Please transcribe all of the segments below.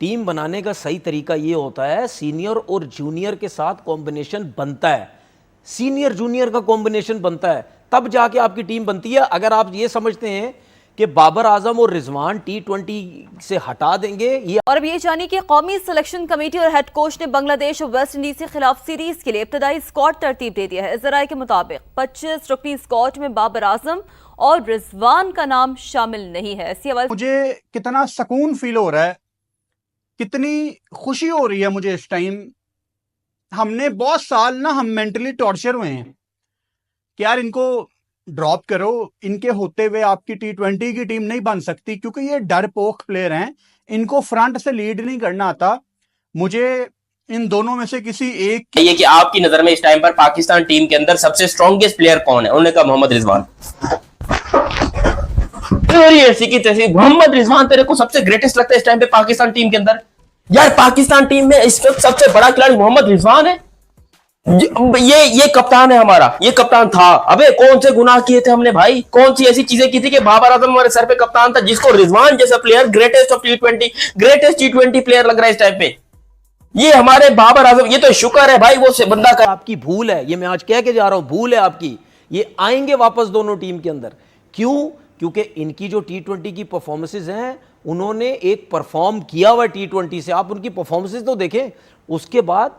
Team बनाने का सही तरीका ये होता है, सीनियर और जूनियर के साथ कॉम्बिनेशन बनता है, सीनियर जूनियर का कॉम्बिनेशन बनता है, तब जाके आपकी टीम बनती है। अगर आप ये समझते हैं कि बाबर आजम और रिजवान T20 से हटा देंगे ये। और अब ये जानिए कि कौमी सिलेक्शन कमेटी और हेड कोच ने बांग्लादेश और वेस्ट इंडीज के खिलाफ सीरीज के लिए इब्तदाई स्क्वाड तरतीब दे दिया है। इस जराये के मुताबिक 25 रुकनी स्क्वाड में बाबर आजम और रिजवान का नाम शामिल नहीं है। मुझे कितना सुकून फील हो रहा है, कितनी खुशी हो रही है मुझे इस टाइम। हमने बहुत साल ना हम मेंटली टॉर्चर हुए हैं कि यार इनको ड्रॉप करो, इनके होते हुए आपकी T20 की टीम नहीं बन सकती, क्योंकि ये डरपोक प्लेयर हैं, इनको फ्रंट से लीड नहीं करना आता। मुझे इन दोनों में से किसी एक ये कि आपकी नजर में इस टाइम पर पाकिस्तान टीम के अंदर सबसे स्ट्रॉन्गेस्ट प्लेयर कौन है? उन्होंने कहा मोहम्मद रिजवान। ऐसी की तैसी मोहम्मद रिजवान तेरे को सबसे ग्रेटेस्ट लगता है इस टाइम पे पाकिस्तान टीम के अंदर? यार पाकिस्तान टीम में इस वक्त सबसे बड़ा खिलाड़ी मोहम्मद रिजवान है। ये कप्तान है हमारा, ये कप्तान था। अबे कौन से गुनाह किए थे हमने भाई, कौन सी ऐसी चीजें की थी कि बाबर आजम हमारे सर पे कप्तान था, जिसको रिजवान जैसा player greatest of T20 player लग रहा है इस टाइम पे। ये हमारे बाबर आजम, ये तो शुक्र है भाई वो से बंदा का। आपकी भूल है, ये मैं आज कह के जा रहा हूं, भूल है आपकी। ये आएंगे वापस दोनों टीम के अंदर। क्यों? क्योंकि इनकी जो T20 की परफॉर्मेंसेज हैं, उन्होंने एक परफॉर्म किया हुआ T20 से। आप उनकी परफॉर्मेंसेज तो देखें। उसके बाद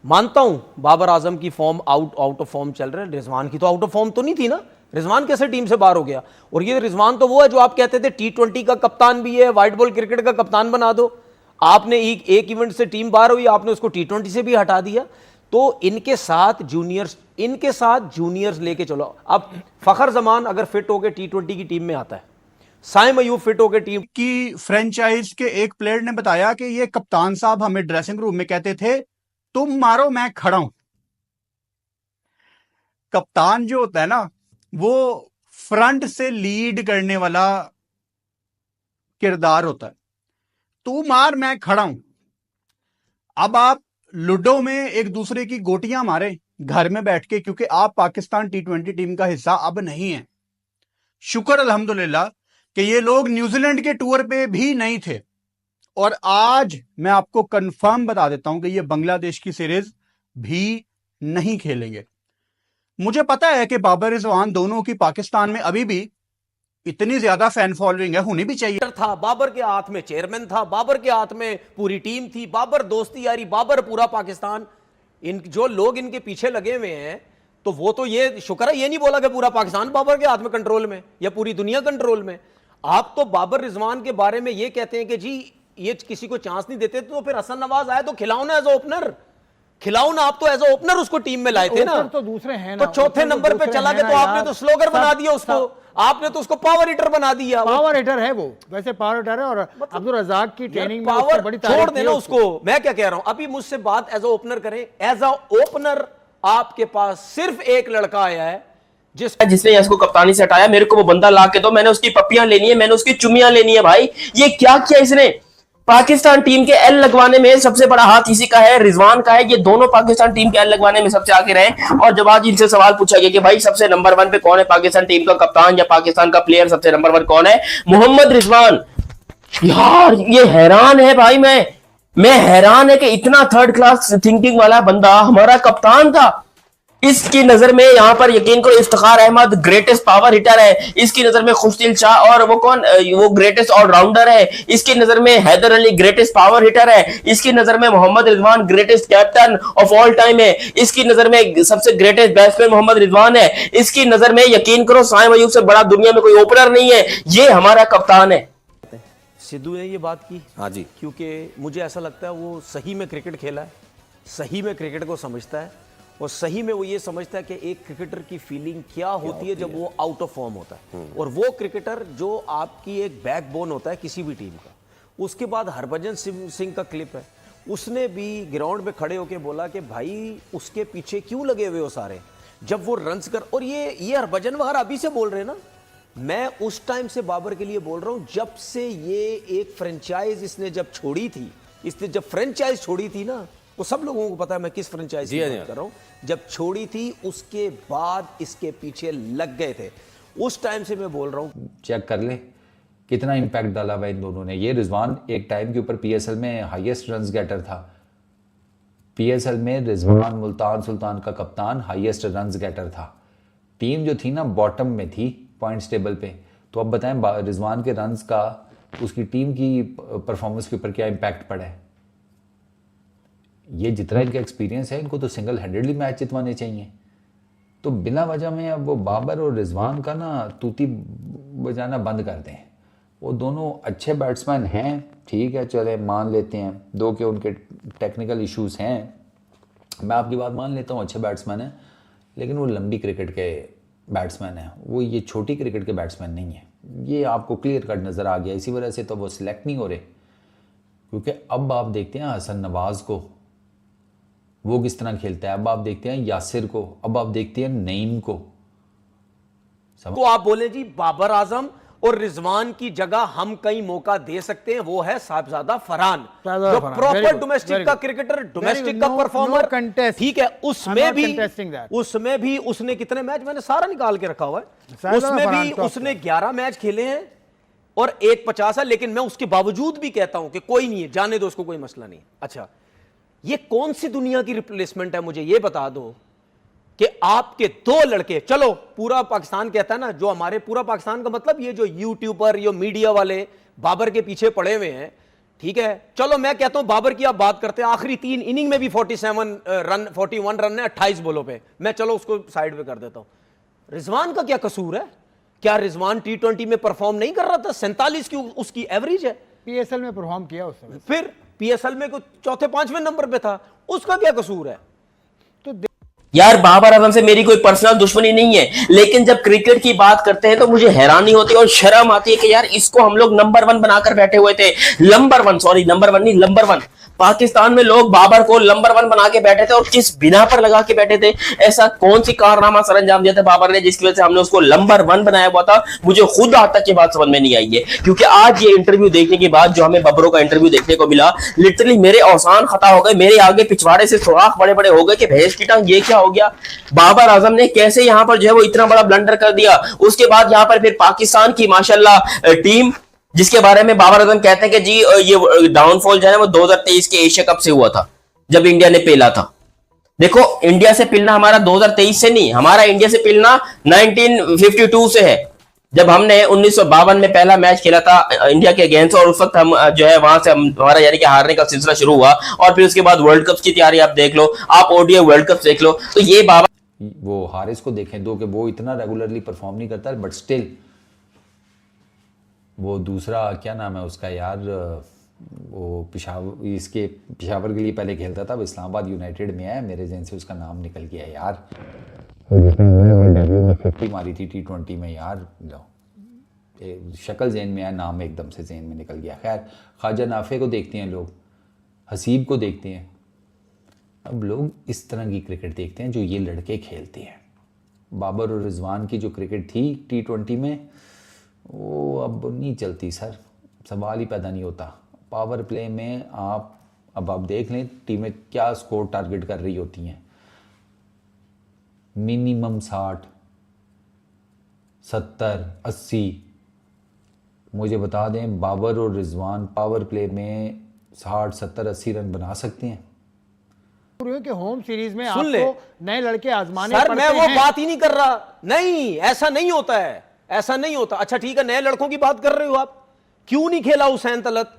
मानता हूं बाबर आजम की फॉर्म आउट ऑफ फॉर्म चल रहा है, रिजवान की तो आउट ऑफ फॉर्म तो नहीं थी ना। रिजवान कैसे टीम से बाहर हो गया? और ये रिजवान तो वो है जो आप कहते थे T20 का कप्तान भी है, व्हाइट बॉल क्रिकेट का कप्तान बना दो। आपने एक इवेंट से टीम बाहर हुई, आपने उसको T20 से भी हटा दिया। तो इनके साथ जूनियर्स लेके चलो। अब फखर जमान अगर फिट होकर T20 की टीम में आता है, साइम अयूब फिट होकर टीम की फ्रेंचाइज के एक प्लेयर ने बताया कि ये कप्तान साहब हमें ड्रेसिंग रूम में कहते थे, तुम मारो मैं खड़ा हूं। कप्तान जो होता है ना, वो फ्रंट से लीड करने वाला किरदार होता है। तू मार मैं खड़ा हूं। अब आप लूडो में एक दूसरे की गोटियां मारे घर में बैठ के, क्योंकि आप पाकिस्तान T20 टीम का हिस्सा अब नहीं है। शुक्र अल्हम्दुलिल्लाह कि ये लोग न्यूजीलैंड के टूर पे भी नहीं थे। और आज मैं आपको कंफर्म बता देता हूं कि ये बांग्लादेश की सीरीज भी नहीं खेलेंगे। मुझे पता है कि बाबर रिजवान दोनों की पाकिस्तान में अभी भी इतनी ज्यादा फैन फॉलोइंग है, होनी भी चाहिए। था बाबर के हाथ में, चेयरमैन था बाबर के हाथ में, पूरी टीम थी, बाबर दोस्ती यारी, बाबर पूरा पाकिस्तान। इन जो लोग इनके पीछे लगे हुए हैं, तो वो तो ये शुक्र है ये नहीं बोला कि पूरा पाकिस्तान बाबर के हाथ में कंट्रोल में या पूरी दुनिया कंट्रोल में। आप तो बाबर रिजवान के बारे में ये कहते हैं कि जी ये किसी को चांस नहीं देते, तो फिर हसन नवाज आए तो खिलाओ ना एज ओपनर, खिलाओ ना। आप तो एज ओपनर उसको टीम में लाए थे ना, तो दूसरे हैं ना, तो चौथे नंबर पे चला गया, तो आपने तो स्लोगर बना दिया उसको, आपने तो उसको पावर हिटर बना दिया। पावर हिटर है वो, वैसे पावर हिटर है। और अब्दुल रजाक की ट्रेनिंग में पावर बड़ी छोड़ देना उसको। मैं क्या कह रहा हूं, अभी मुझसे बात एज ओपनर करें। एज ओपनर आपके पास सिर्फ एक लड़का आया है जिसने इसको कप्तानी से हटाया। मेरे को वो बंदा ला के दो, मैंने उसकी पप्पियां लेनी है, मैंने उसकी चुमियां लेनी है भाई। ये क्या किया इसने? पाकिस्तान टीम के एल लगवाने में सबसे बड़ा हाथ इसी का है, रिजवान का है। ये दोनों पाकिस्तान टीम के एल लगवाने में सबसे आगे रहे। और जब आज इनसे सवाल पूछा गया कि भाई सबसे नंबर 1 पे कौन है पाकिस्तान टीम का कप्तान या पाकिस्तान का प्लेयर सबसे नंबर 1 कौन है? मोहम्मद रिजवान। यार ये हैरान है भाई, मैं हैरान है कि इतना थर्ड क्लास थिंकिंग वाला बंदा हमारा कप्तान था। इसकी नजर में यहां पर यकीन करो Iftikhar Ahmed greatest power hitter है, इसकी नजर में खुशदिल शाह और वो ग्रेटेस्ट ऑलराउंडर है, इसकी नजर में Haider Ali greatest power hitter है, इसकी नजर में Mohammad Rizwan greatest captain of all time है, इसकी नजर में सबसे ग्रेटेस्ट बैट्समैन मोहम्मद रिजवान है, इसकी नजर में यकीन करो साइम अयूब से बड़ा दुनिया में कोई ओपनर नहीं है। ये हमारा कप्तान है। सिद्धू ने ये बात की। हाँ जी, क्योंकि मुझे ऐसा लगता है वो सही में क्रिकेट खेला है, सही में क्रिकेट को समझता है, और सही में वो ये समझता है कि एक क्रिकेटर की फीलिंग क्या होती है जब वो आउट ऑफ फॉर्म होता है। और वो क्रिकेटर जो आपकी एक बैकबोन होता है किसी भी टीम का। उसके बाद हरभजन सिंह का क्लिप है, उसने भी ग्राउंड में खड़े होकर बोला कि भाई उसके पीछे क्यों लगे हुए हो सारे, जब वो रन्स कर। और ये हरभजन वगैरह अभी से बोल रहे हैं ना, मैं उस टाइम से बाबर के लिए बोल रहा हूं, जब से ये एक फ्रेंचाइज इसने जब छोड़ी थी, इसने जब फ्रेंचाइज छोड़ी थी ना, वो सब लोगों को पता है मैं किस फ्रेंचाइज की बात कर रहा हूं। जब छोड़ी थी उसके बाद इसके पीछे लग गए थे। उस टाइम से मैं बोल रहा हूं, चेक कर ले कितना इम्पैक्ट डाला हुआ इन दोनों ने। ये रिजवान एक टाइम के ऊपर पीएसएल में हाईएस्ट रन्स गेटर था। पीएसएल में रिजवान मुल्तान सुल्तान का कप्तान हाईएस्ट रन्स गेटर था। टीम जो थी ना बॉटम में थी पॉइंट्स टेबल पे। तो अब बताएं रिजवान के रन्स का उसकी टीम की परफॉर्मेंस के ऊपर क्या इम्पैक्ट पड़ा है। ये जितना इनका एक्सपीरियंस है इनको तो सिंगल हैंडेडली मैच जितवाने चाहिए। तो बिना वजह में अब वो बाबर और रिजवान का ना तूती बजाना बंद कर दें। वो दोनों अच्छे बैट्समैन हैं, ठीक है, चले मान लेते हैं दो के उनके टेक्निकल इश्यूज हैं, मैं आपकी बात मान लेता हूँ, अच्छे बैट्समैन हैं, लेकिन वो लंबी क्रिकेट के बैट्समैन हैं, वो ये छोटी क्रिकेट के बैट्समैन नहीं है। ये आपको क्लियर कट नज़र आ गया, इसी वजह से तो वो सिलेक्ट नहीं हो रहे। क्योंकि अब आप देखते हैं हसन नवाज को, वो किस तरह खेलता है, अब आप देखते हैं यासिर को, अब आप देखते हैं नईम को। तो आप बोले जी बाबर आजम और रिजवान की जगह हम कहीं मौका दे सकते हैं, वो है साहबजादा फरहान, जो प्रॉपर डोमेस्टिक का क्रिकेटर, डोमेस्टिक का परफॉर्मर, ठीक है। उसमें भी उसने कितने मैच, मैंने सारा निकाल के रखा हुआ है, उसमें भी उसने 11 मैच खेले हैं और 150 है। लेकिन मैं उसके बावजूद भी कहता हूं कि कोई नहीं है, जाने दो उसको, कोई मसला नहीं। अच्छा, ये कौन सी दुनिया की रिप्लेसमेंट है, मुझे ये बता दो कि आपके दो लड़के, चलो पूरा पाकिस्तान कहता है ना, जो हमारे पूरा पाकिस्तान का मतलब ये जो यूट्यूबर, ये मीडिया वाले बाबर के पीछे पड़े हुए हैं, ठीक है, चलो मैं कहता हूं बाबर की आप बात करते हैं, आखिरी 3 इनिंग में भी 41 रन है 28 बॉलों पे, मैं चलो उसको साइड पे कर देता हूं। रिजवान का क्या कसूर है? क्या रिजवान T20 में परफॉर्म नहीं कर रहा था? 47 की उसकी एवरेज है। पीएसएल में परफॉर्म किया उसने, फिर पीएसएल में चौथे 5वें नंबर पे था, उसका क्या कसूर है? यार बाबर आजम से मेरी कोई पर्सनल दुश्मनी नहीं है, लेकिन जब क्रिकेट की बात करते हैं तो मुझे हैरानी होती है और शर्म आती है कि यार इसको हम लोग नंबर 1 बनाकर बैठे हुए थे। नंबर 1 पाकिस्तान में लोग बाबर को नंबर 1 बना के बैठे थे, और किस बिना पर लगा के बैठे थे? ऐसा कौन सी कारनामा सर अंजाम दिया था बाबर ने जिसकी वजह से हमने उसको नंबर 1 बनाया हुआ था? मुझे खुद आज तक ये बात समझ में नहीं आई है, क्योंकि आज ये इंटरव्यू देखने के बाद जो हमें बबरों का इंटरव्यू देखने को मिला, लिटरली मेरे औसान खता हो गए, मेरे आगे पिछवाड़े से सुराख बड़े बड़े हो गए कि भैंस की टांग, ये क्या हो गया? बाबर आजम ने कैसे यहां पर जो है वो इतना बड़ा ब्लंडर कर दिया? उसके बाद यहां पर फिर पाकिस्तान की माशाल्लाह टीम, जिसके बारे में बाबर आजम कहते हैं कि जी ये डाउनफॉल जो है वो 2023 के एशिया कप से हुआ था, जब इंडिया ने पेला था। देखो, इंडिया से पिलना हमारा 2023 से नहीं, हमारा इंडिया से पिलना 1952 से है, जब हमने 1952 में पहला मैच खेला था इंडिया के अगेंस्ट, और उस वक्त हम जो है वहां से हमारा यानी कि हारने का सिलसिला शुरू हुआ, और फिर उसके बाद वर्ल्ड कप की तैयारी आप देख लो, आप ओडीआई वर्ल्ड कप देख लो। तो ये बाबर, वो हारिस को देखें दो कि वो इतना रेगुलरली परफॉर्म नहीं करता, बट स्टिल वो दूसरा क्या नाम है उसका यार, वो पिशावर के लिए पहले खेलता था, वो इस्लामाबाद यूनाइटेड में है, मेरे जहन से उसका नाम निकल गया यार, जिसने डेब्यू में 50 मारी थी T20 में यार, शक्ल जहन में है, नाम एकदम से जहन में निकल गया। खैर, ख्वाजा नाफे को देखते हैं लोग, हसीब को देखते हैं, अब लोग इस तरह की क्रिकेट देखते हैं जो ये लड़के खेलते हैं। बाबर और रिजवान की जो क्रिकेट थी T20 में, वो अब नहीं चलती सर, सवाल ही पैदा नहीं होता। पावर प्ले में अब आप देख लें टीमें क्या स्कोर टारगेट कर रही होती हैं, मिनिमम 60, 70, 80। मुझे बता दें बाबर और रिजवान पावर प्ले में 60, 70, 80 रन बना सकते हैं। कि होम सीरीज में सुन ले, आपको नए लड़के आजमाने सर, पड़ते मैं वो हैं। बात ही नहीं कर रहा, नहीं ऐसा नहीं होता है, ऐसा नहीं होता। अच्छा ठीक है, नए लड़कों की बात कर रहे हो आप, क्यों नहीं खेला हुसैन तलत,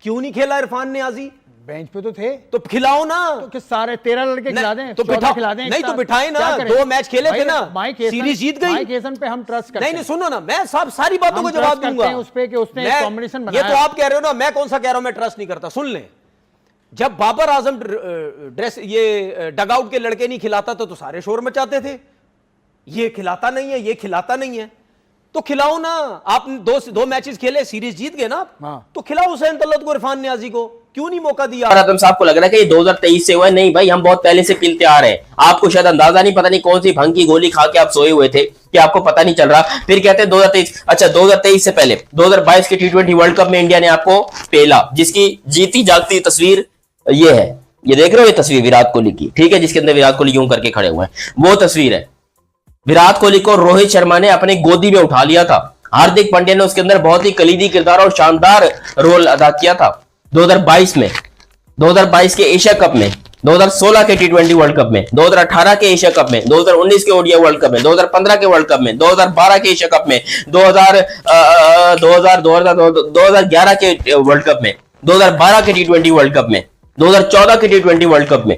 क्यों नहीं खेला इरफान नियाजी? बेंच पे तो थे, तो खिलाओ ना, तो किस सारे 13 लड़के खिला दें, तो 14 खिला दें, नहीं तो बिठाए ना, 2 मैच खेले थे ना, सीरीज जीत गई। माइक हेसन पे हम ट्रस्ट करते हैं। नहीं सुनो ना, मैं सब सारी बातों को जवाब दूंगा उस पे कि उसने एक कॉम्बिनेशन बनाया। ये तो आप कह रहे हो ना, मैं कौन सा कह रहा हूं मैं ट्रस्ट नहीं करता। सुन ले, जब बाबर आजम ड्रेस ये डगआउट के लड़के नहीं खिलाता तो सारे शोर मचाते थे, ये खिलाता नहीं है, ये खिलाता नहीं है, तो खिलाओ ना। आप 2 मैचेस खेले, सीरीज जीत गए ना, तो खिलाओ हुसैन तलत को, इरफान नियाजी को, क्यों नहीं मौका दिया? आजम साहब को लग रहा है कि ये 2023 से हुआ है? नहीं भाई, हम बहुत पहले से पिलते आ रहे हैं, आपको शायद अंदाजा नहीं, पता नहीं कौन सी भंग की गोली खा के आप सोए हुए थे कि आपको पता नहीं चल रहा। फिर कहते हैं 2023, अच्छा 2023 से पहले 2022 के T20 वर्ल्ड कप में इंडिया ने आपको पेला, जिसकी जीती जागती तस्वीर ये है, ये देख रहे हो, ये तस्वीर विराट कोहली की, ठीक है, जिसके अंदर विराट कोहली यूं करके खड़े हुए हैं, वो तस्वीर है। विराट कोहली को रोहित शर्मा ने अपनी गोदी में उठा लिया था, हार्दिक पांड्या ने उसके अंदर बहुत ही कलीदी किरदार और शानदार रोल अदा किया था 2022 में, 2022 के एशिया कप में, 2016 के टी20 वर्ल्ड कप में, 2018 के एशिया कप में, 2019 के ओडीआई वर्ल्ड कप में, 2015 के वर्ल्ड कप में, 2012 के एशिया कप में, 2011 के वर्ल्ड कप में, 2012 के टी20 वर्ल्ड कप में, 2014 के टी20 वर्ल्ड कप में।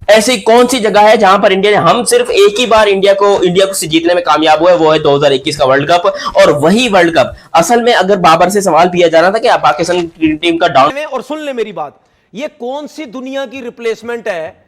ऐसी कौन सी जगह है जहां पर इंडिया ने, हम सिर्फ एक ही बार इंडिया को जीतने में कामयाब हुए, वो है 2021 का वर्ल्ड कप। और वही वर्ल्ड कप असल में अगर बाबर से सवाल किया जा रहा था कि पाकिस्तान टीम का डाउन में, और सुन ले मेरी बात, ये कौन सी दुनिया की रिप्लेसमेंट है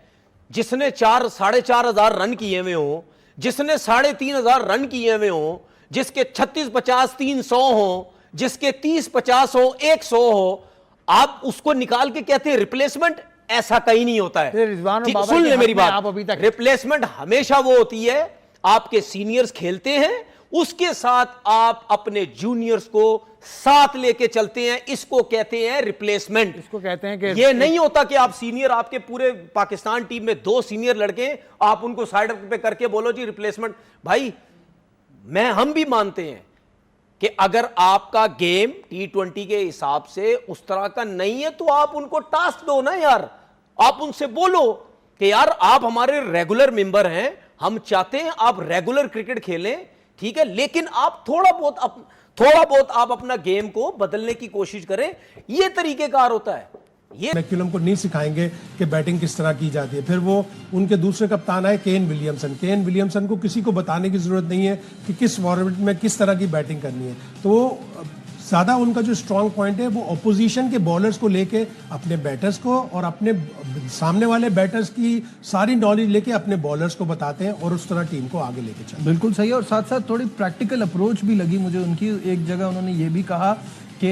जिसने 4,500 रन किए हुए हो, जिसने 3,500 रन किए हुए हो, जिसके 36-50 300 हो, जिसके 30-50 हो, 100 हो, आप उसको निकाल के कहते हैं रिप्लेसमेंट? ऐसा कहीं नहीं होता है। रिजवान और बाबर सुन के ले हक मेरी में आप बात, अभी तक रिप्लेसमेंट हमेशा वो होती है आपके सीनियर्स खेलते हैं, उसके साथ आप अपने जूनियर्स को साथ लेके चलते हैं, इसको कहते हैं रिप्लेसमेंट। इसको कहते हैं कि ये नहीं होता कि आप सीनियर, आपके पूरे पाकिस्तान टीम में 2 सीनियर लड़के, आप उनको साइड पे करके बोलो जी रिप्लेसमेंट। भाई हम भी मानते हैं कि अगर आपका गेम टी20 के हिसाब से उस तरह का नहीं है तो आप उनको टास्क दो ना यार, आप उनसे बोलो कि यार आप हमारे रेगुलर मेंबर हैं, हम चाहते हैं आप रेगुलर क्रिकेट खेलें, ठीक है, लेकिन आप थोड़ा बहुत आप अपना गेम को बदलने की कोशिश करें। यह तरीकेकार होता है। ये मैक्यूलम को नहीं सिखाएंगे कि बैटिंग किस तरह की जाती है। फिर वो उनके दूसरे कप्तान आए केन विलियमसन को किसी को बताने की जरूरत नहीं है कि किस फॉर्मेट में किस तरह की बैटिंग करनी है। तो ज़्यादा उनका जो स्ट्रांग पॉइंट है वो अपोजिशन के बॉलर्स को लेके अपने बैटर्स को और अपने सामने वाले बैटर्स की सारी नॉलेज लेके अपने बॉलर्स को बताते हैं और उस तरह टीम को आगे लेके चलते हैं। बिल्कुल सही है, और साथ साथ थोड़ी प्रैक्टिकल अप्रोच भी लगी मुझे उनकी। एक जगह उन्होंने ये भी कहा कि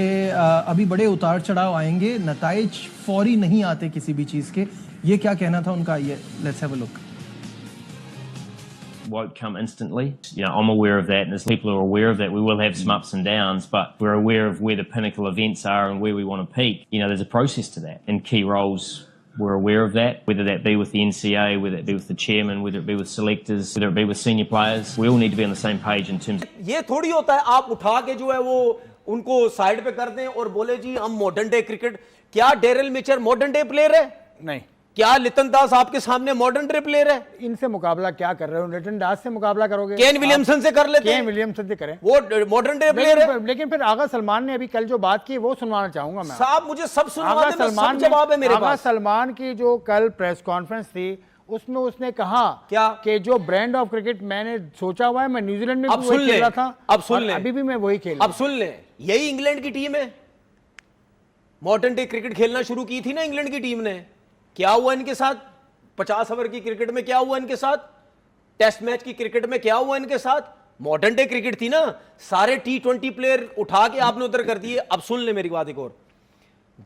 अभी बड़े उतार चढ़ाव आएंगे, नताइज फौरी नहीं आते किसी भी चीज़ के। ये क्या कहना था उनका, ये let's have a look. Won't come instantly. You know, I'm aware of that, and as people are aware of that, we will have some ups and downs, but we're aware of where the pinnacle events are and where we want to peak. You know, there's a process to that, and key roles, we're aware of that, whether that be with the NCA, whether it be with the chairman, whether it be with selectors, whether it be with senior players. We all need to be on the same page in terms of... ये थोड़ी होता है आप उठा के जो है वो उनको साइड पे कर दें और बोले जी हम मॉडर्न डे क्रिकेट। क्या डेरिल मिचर मॉडर्न डे प्लेयर है? नहीं। क्या लिटन दास आपके सामने मॉडर्न डे प्लेयर है? इनसे मुकाबला क्या कर रहे हो? लिटन दास से मुकाबला करोगे? केन विलियमसन से कर लेते हैं। केन विलियमसन से करें, वो मॉडर्न डे प्लेयर है। लेकिन फिर आगा सलमान ने अभी कल जो बात की वो सुनवाना चाहूंगा मैं। साहब मुझे सब सुनवा दें, सब जवाब है मेरे पास। आगा सलमान की जो कल प्रेस कॉन्फ्रेंस थी उसमें उसने कहा क्या कि जो ब्रांड ऑफ क्रिकेट मैंने सोचा हुआ है, मैं न्यूजीलैंड में भी वही खेल रहा था, अब सुन ले, अभी भी मैं वही खेल। अब सुन ले, यही इंग्लैंड की टीम है, मॉडर्न डे क्रिकेट खेलना शुरू की थी ना इंग्लैंड की टीम ने। क्या हुआ इनके साथ? 50 ओवर की क्रिकेट में क्या हुआ इनके साथ? टेस्ट मैच की क्रिकेट में क्या हुआ इनके साथ? मॉडर्न डे क्रिकेट थी ना। सारे टी20 प्लेयर उठा के आपने उधर कर दिए। अब सुन ले मेरी बात एक और,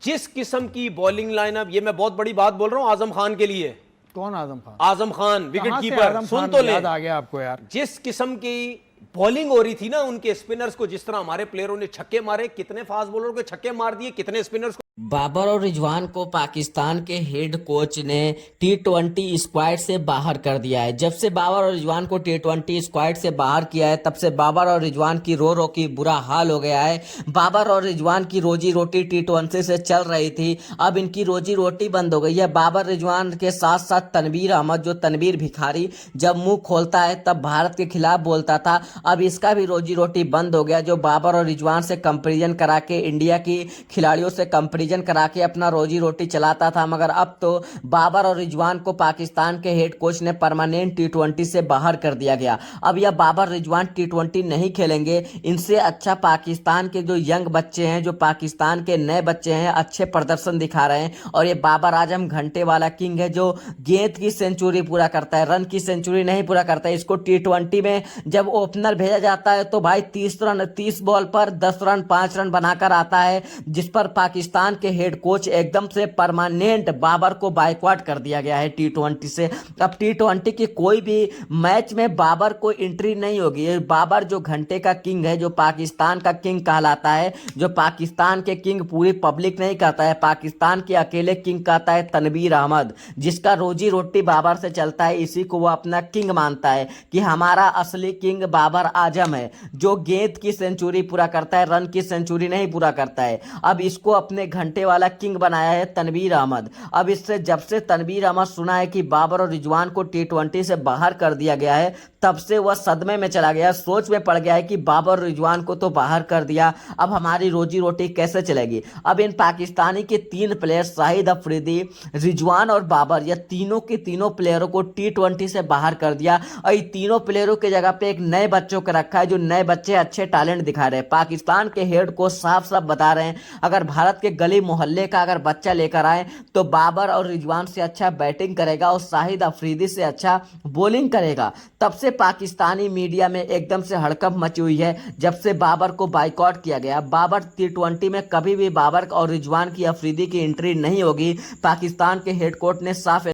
जिस किस्म की बॉलिंग लाइनअप, ये मैं बहुत बड़ी बात बोल रहा हूं आजम खान के लिए। कौन आजम खान? आजम खान विकेट कीपर, सुन तो ले, याद आ गया आपको यार। जिस किस्म की बॉलिंग हो रही थी ना उनके स्पिनर्स को, जिस तरह हमारे प्लेयरों ने छक्के मारे, कितने फास्ट बॉलर को छक्के मार दिए, कितने स्पिनर्स को। बाबर और रिजवान को पाकिस्तान के हेड कोच ने टी20 स्क्वाड से बाहर कर दिया है। जब से बाबर और रिजवान को टी20 स्क्वाड से बाहर किया है तब से बाबर और रिजवान की रो रो की बुरा हाल हो गया है। बाबर और रिजवान की रोजी रोटी टी20 से चल रही थी, अब इनकी रोजी रोटी बंद हो गई है। बाबर रिजवान के साथ साथ तनवीर अहमद, जो तनवीर भिखारी जब मुंह खोलता है तब भारत के खिलाफ बोलता था, अब इसका भी रोजी रोटी बंद हो गया। जो बाबर और रिजवान से कंपेरिजन करा के, इंडिया की खिलाड़ियों से कंपेरिजन करा के अपना रोजी रोटी चलाता था, मगर अब तो बाबर और रिजवान को पाकिस्तान के हेड कोच ने परमानेंट टी20 से बाहर कर दिया गया। अब यह बाबर रिजवान टी20 नहीं खेलेंगे। इनसे अच्छा पाकिस्तान के जो यंग बच्चे हैं, जो पाकिस्तान के नए बच्चे हैं, अच्छे प्रदर्शन दिखा रहे हैं। और ये बाबर आजम घंटे वाला किंग है, जो गेंद की सेंचुरी पूरा करता है, रन की सेंचुरी नहीं पूरा करता है। इसको टी20 में जब ओपनर भेजा जाता है तो भाई 30 बॉल पर 10 रन 5 रन बनाकर आता है, जिस पर पाकिस्तान पाकिस्तान के हेड कोच एकदम से परमानेंट बाबर को बाइकआउट कर दिया गया है T20 से। अब T20 की कोई भी मैच में बाबर को एंट्री नहीं होगी। ये बाबर जो घंटे का किंग है, जो पाकिस्तान का किंग कहलाता है, जो पाकिस्तान के किंग पूरी पब्लिक नहीं कहता है, पाकिस्तान के अकेले किंग कहता है तनवीर अहमद, जिसका रोजी रोटी बाबर से चलता है। इसी को वो अपना किंग मानता है कि हमारा असली किंग बाबर आजम है, जो गेंद की सेंचुरी पूरा करता है, रन की सेंचुरी नहीं पूरा करता है। अब इसको अपने घंटे वाला किंग बनाया है तनवीर अहमद। अब इससे जब से तनवीर अहमद सुना है कि बाबर और रिजवान को T20 से बाहर कर दिया गया है, तब से वह सदमे में चला गया, सोच में पड़ गया है कि बाबर और रिजवान को तो बाहर कर दिया, अब हमारी रोजी रोटी कैसे चलेगी। अब इन पाकिस्तानी के 3 प्लेयर शाहिद अफरीदी, रिजवान और बाबर, यह तीनों के तीनों प्लेयरों को T20 से बाहर कर दिया और ये तीनों प्लेयरों के जगह पे एक नए बच्चों को रखा है, जो नए बच्चे अच्छे टैलेंट दिखा रहे हैं। पाकिस्तान के हेड कोच साफ साफ बता रहे हैं, अगर भारत के गली मोहल्ले का अगर बच्चा लेकर आए तो बाबर और रिजवान से अच्छा बैटिंग करेगा और शाहिद अफरीदी से अच्छा बॉलिंग करेगा। तब से पाकिस्तानी मीडिया में एकदम से हड़कंप मची हुई है जब से बाबर को बाइकआउट किया गया। बाबर T20 में कभी भी बाबर और रिजवान की अफरीदी की एंट्री नहीं होगी। पाकिस्तान के हेड कोच ने साफ